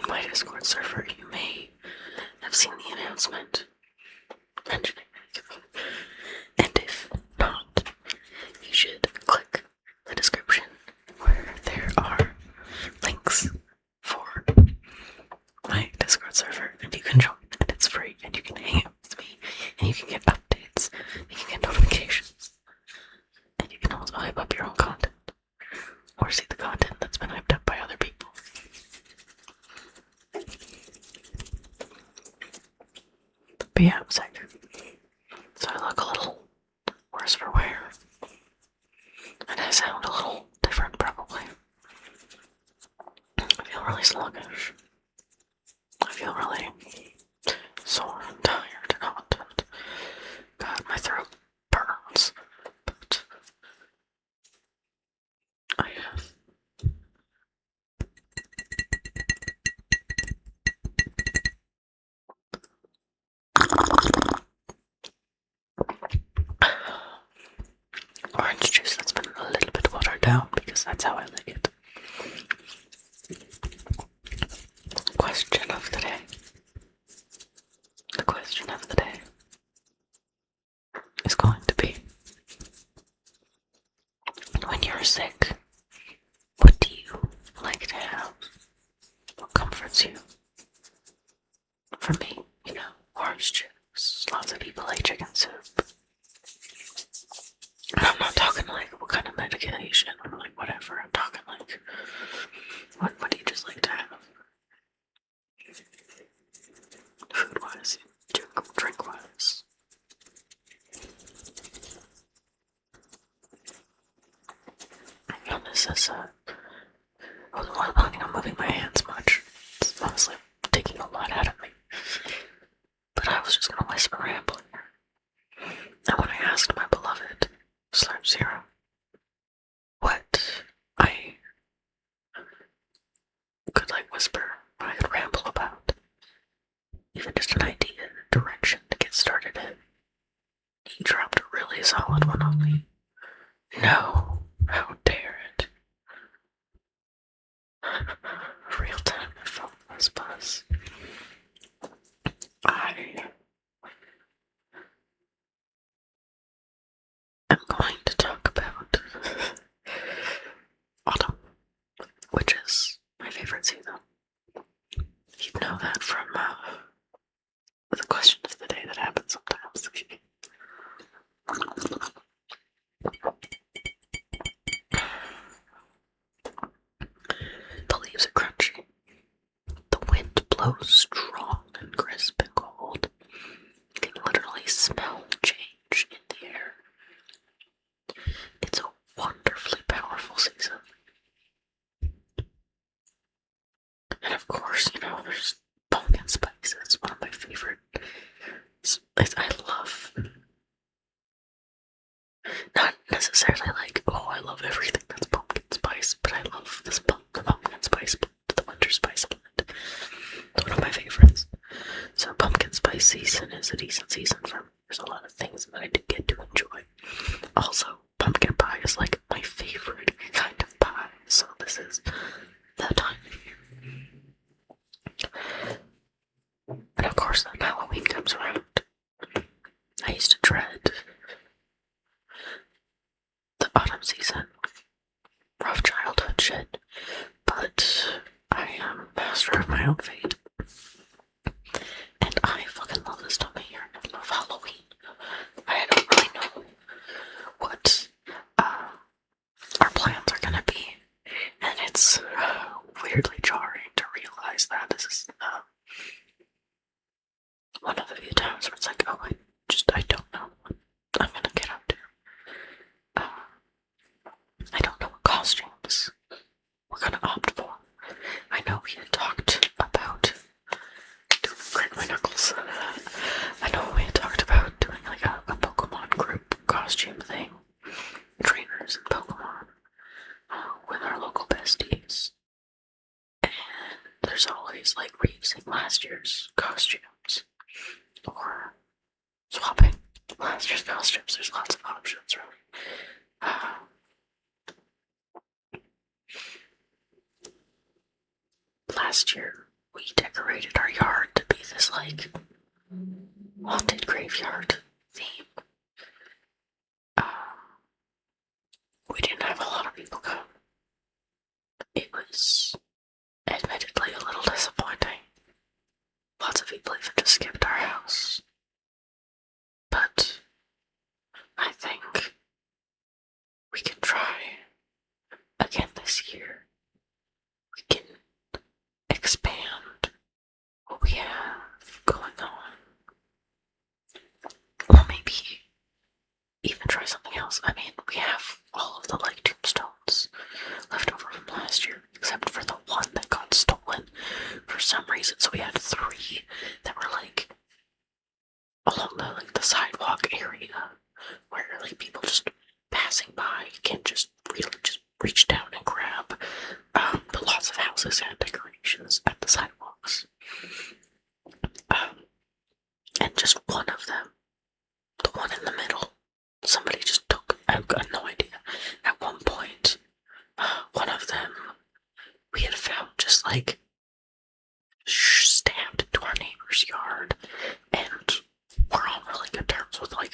my Discord server, you may have seen the announcement mentioning it. And if not, you should click the description where there are links for my Discord server, and you can join, and it's free, and you can hang out with me, and you can get updates, you can get notifications, and you can also hype up your own content, or see the content that's been hyped up by other people. But yeah, it was sick. So I look a little worse for wear, and I sound a little different probably. I feel really sluggish. I feel really sore and tired and hot, and God, my throat burns, but I have orange juice that's been a little bit watered down because that's how I like it. Question of the day. The question of the day is going to be, when you're sick, what do you like to have? What comforts you? For me, orange juice. Lots of people like chicken soup. And I'm not talking like what kind of medication or like whatever. I'm talking like, what do you just like to have? Food-wise, drink-wise. This is, I wasn't planning on moving my hands much. It's honestly taking a lot out of me. But I was just gonna whisper ramble here. And when I asked my beloved, /0, what I could whisper, what I could ramble about, even just an idea, a direction to get started in, he dropped a really solid one on me. No, how dare it. Real time, my phone was buzz. I am going to talk about autumn, which is my favorite season. You know that from the question of the day that happens sometimes. The leaves are crunchy. The wind blows strong and crisp and cold. You can literally smell change in the air. It's a wonderfully powerful season. And of course, there's pumpkin spice. It's one of my favorite. I love, not necessarily I love everything that's pumpkin spice, but I love this pumpkin spice, the winter spice blend. It's one of my favorites. So pumpkin spice season is a decent season for me. There's a lot of things that I do get to enjoy. Also, pumpkin pie is my favorite kind of pie, so this is that time of year. And of course, then Halloween comes around. I used to dread the autumn season. Rough childhood shit. But I am master of my own fate. And I fucking love this time of year. I love Halloween. I don't really know what our plans are gonna be. And it's weirdly jarring to realize that this is one of the few times where it's I don't know what I'm gonna get up to. I don't know what costumes we're gonna opt for. I know we had talked about doing Crack My Knuckles. I know we had talked about doing a Pokemon group costume thing. Trainers and Pokemon with our local besties. And there's always reusing last year's costumes. Or swapping last year's costumes. There's lots of options, really. Last year, we decorated our yard to be this like haunted graveyard theme. We didn't have a lot of people come. It was admittedly a little disappointing. Lots of people even just skipped our house. But I think we can try again this year. We can expand what we have going on. Or maybe even try something else. I mean, we have all of the like tombstones left over from last year, except for the one that got stolen for some reason. So we had 3 that were like along the sidewalk area where like people just passing by can just really just reach down and grab. But lots of houses had decorations at the sidewalks. And just one of them, the one in the middle, somebody just took. I've got no idea. At one point, one of them we had found just like stabbed into our neighbor's yard, and we're on really good terms with like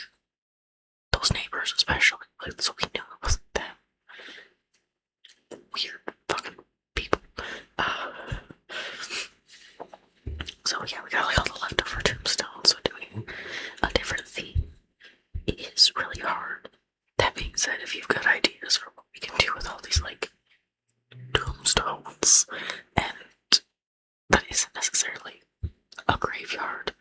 those neighbors, especially. Like, so we knew it wasn't them. Weird fucking people. So yeah, we got like all the leftover tombstones. So doing a different theme is really hard. That being said, if you've got ideas for what we can do with all these like tombstones, and that isn't necessarily a graveyard,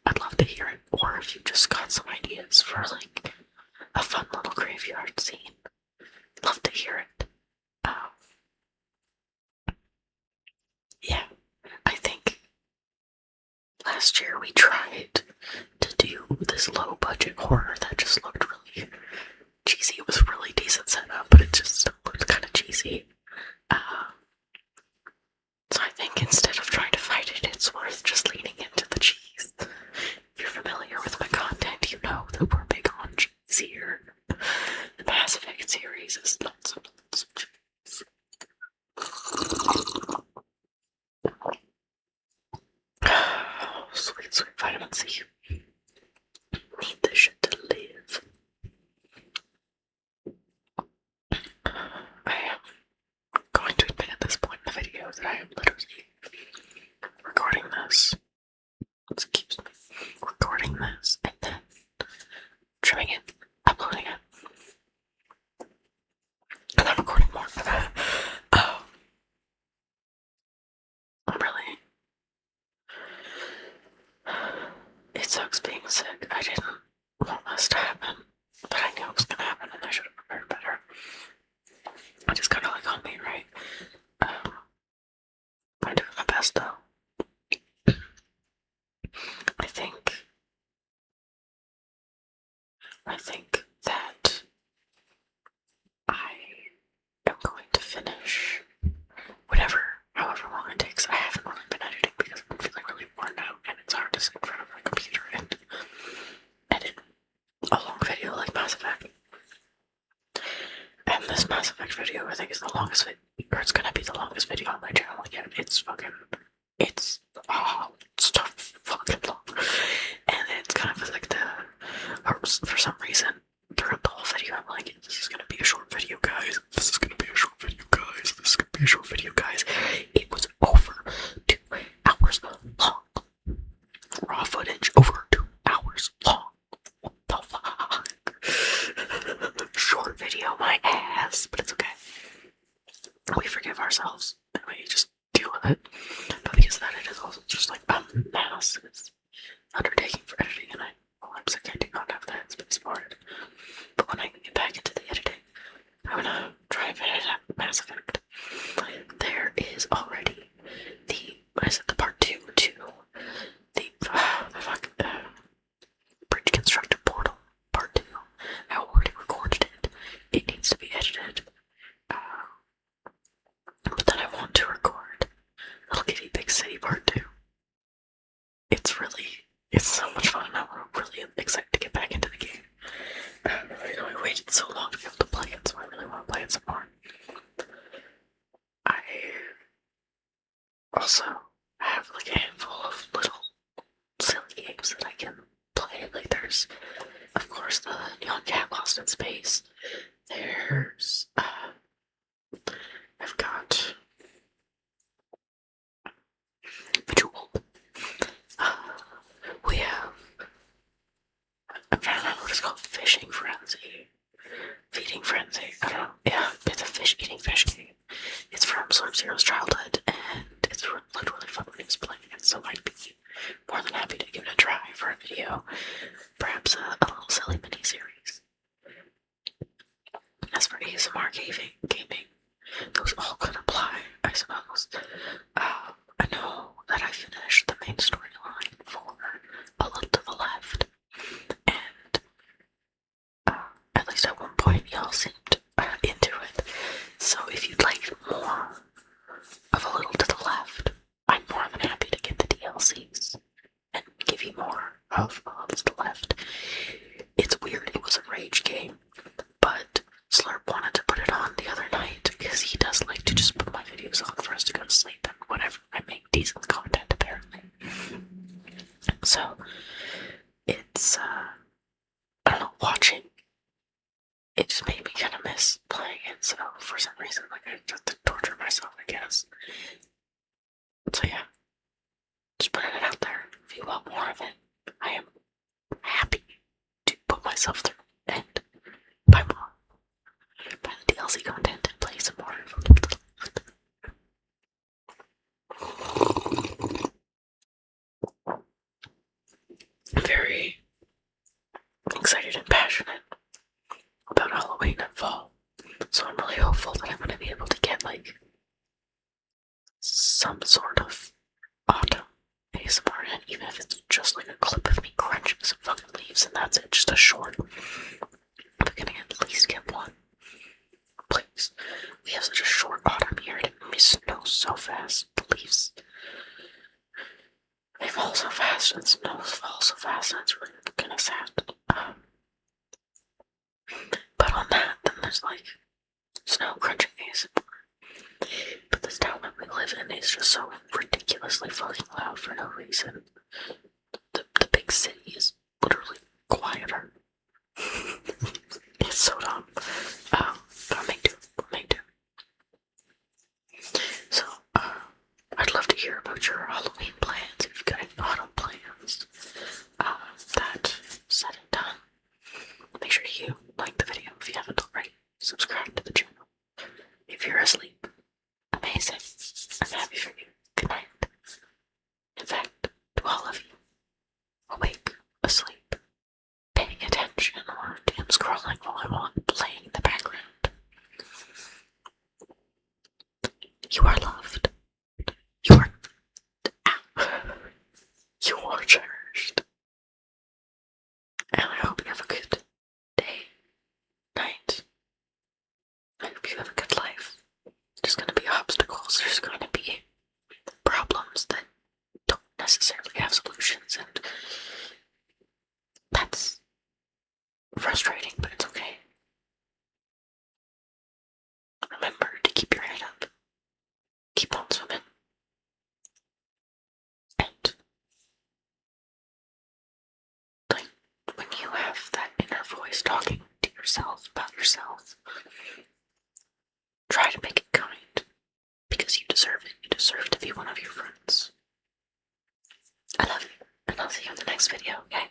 I'd love to hear it. Or if you just got some ideas for like a fun little graveyard scene, love to hear it. Yeah, I think last year we tried to do this low budget horror that just looked really cheesy. It was a really decent setup, but it just looked kind of cheesy. So I think instead of trying to fight it, it's worth just leaning into the cheese. If you're familiar with my content, you know that we're big on cheese here. The Mass Effect series is lots of cheese. Sweet, sweet vitamin C. Need this shit to live. I am going to admit at this point in the video that I am literally recording this. Excuse me. Recording this and then trimming it, uploading it, and then recording more. I'm really. It sucks being sick. I didn't want this to happen, but I knew it was gonna happen and I should have prepared better. I just kinda like on me, right? I'm doing my best though. I think that I am going to finish however long it takes. I haven't really been editing because I'm feeling really worn out and it's hard to sit in front of my computer and edit a long video like Mass Effect. And this Mass Effect video I think is the longest or it's gonna be the longest video on my channel yet. It's so fucking long. And it's kind of like for some reason, throughout the whole video, I'm like, this is gonna be a short video, guys. This is gonna be a short video, guys. This is gonna be a short video, guys. It was over 2 hours long. Raw footage over 2 hours long. What the fuck? Short video, my ass. But it's okay. We forgive ourselves and we just deal with it. But because of that, it is also just like a massive undertaking for editing, and I'm sick, I do not have that space for it. But when I get back into the editing, I'm gonna try and finish that Mass Effect. There is already the part 2 to the bridge constructor portal part 2. I already recorded it. It needs to be edited. But then I want to record Little Kitty Big City part 2. It's so much fun. I'm really excited to get back into the game. I waited so long to be able to play it, so I really want to play it some more. I also have like a handful of little silly games that I can play. Like there's, of course, the Young Cat Lost in Space. There's, I've got Bejeweled. We have, I'm trying to remember what it's called, Fishing Frenzy. Feeding Frenzy. I don't know. Yeah, it's a eating fish game. It's from Slurp Zero's childhood, and it's looked really fun when he was playing it, so I'd be more than happy to give it a try for a video. Perhaps a little silly mini-series. As for ASMR gaming, those all could apply, I suppose. I know that I finished the main storyline for A Little to the Left, and at least at one point y'all seemed into it. So if you'd like more of A Little to the Left, I'm more than happy to get the DLCs and give you more of A Little to the Left. It's weird, it was a rage game, but Slurp wanted to put it on the other night because he does like to just put my videos on for us to go to sleep and whatever. I make decent content apparently. So it's I don't know, watching it just made me kind of miss playing it, so for some reason like I just to torture myself, I guess. So yeah, just putting it out there. If you want more of it, I am happy to put myself through and buy more. Buy the DLC content and play some more. I'm very excited and passionate about Halloween and fall, so I'm really hopeful that I'm going to be able to get like some sort of autumn ASMR, and even if it's just like a clip of me crunching some fucking leaves and that's it, just a short, I'm gonna at least get one. Please. We have such a short autumn here, and it snows so fast. The leaves, they fall so fast, and snows fall so fast, and it's really kind of sad. But on that, then there's like snow crunching ASMR. But this town that we live in is just so ridiculously fucking loud for no reason. The big city is literally quieter. It's so dumb. But I'll make do. So, I'd love to hear about your Halloween plans, if you've got any autumn plans. That said and done, make sure you like the video if you haven't already. Subscribe to the channel. If you're asleep, amazing. I'm happy for you. Good night. In fact, to all of you, awake, asleep, paying attention, or doom scrolling while I'm on playing in the background. You are loved. You are you are cherished. And I hope you have a good day, night. I hope you have a good life. There's gonna be obstacles, there's gonna be problems that don't necessarily have solutions, and that's frustrating, but it's okay. Remember to keep your head up. Keep on swimming. And like when you have that inner voice talking to yourself about yourself, try to make it kind, because you deserve it. You deserve to be one of your friends. I love you, and I'll see you in the next video, okay?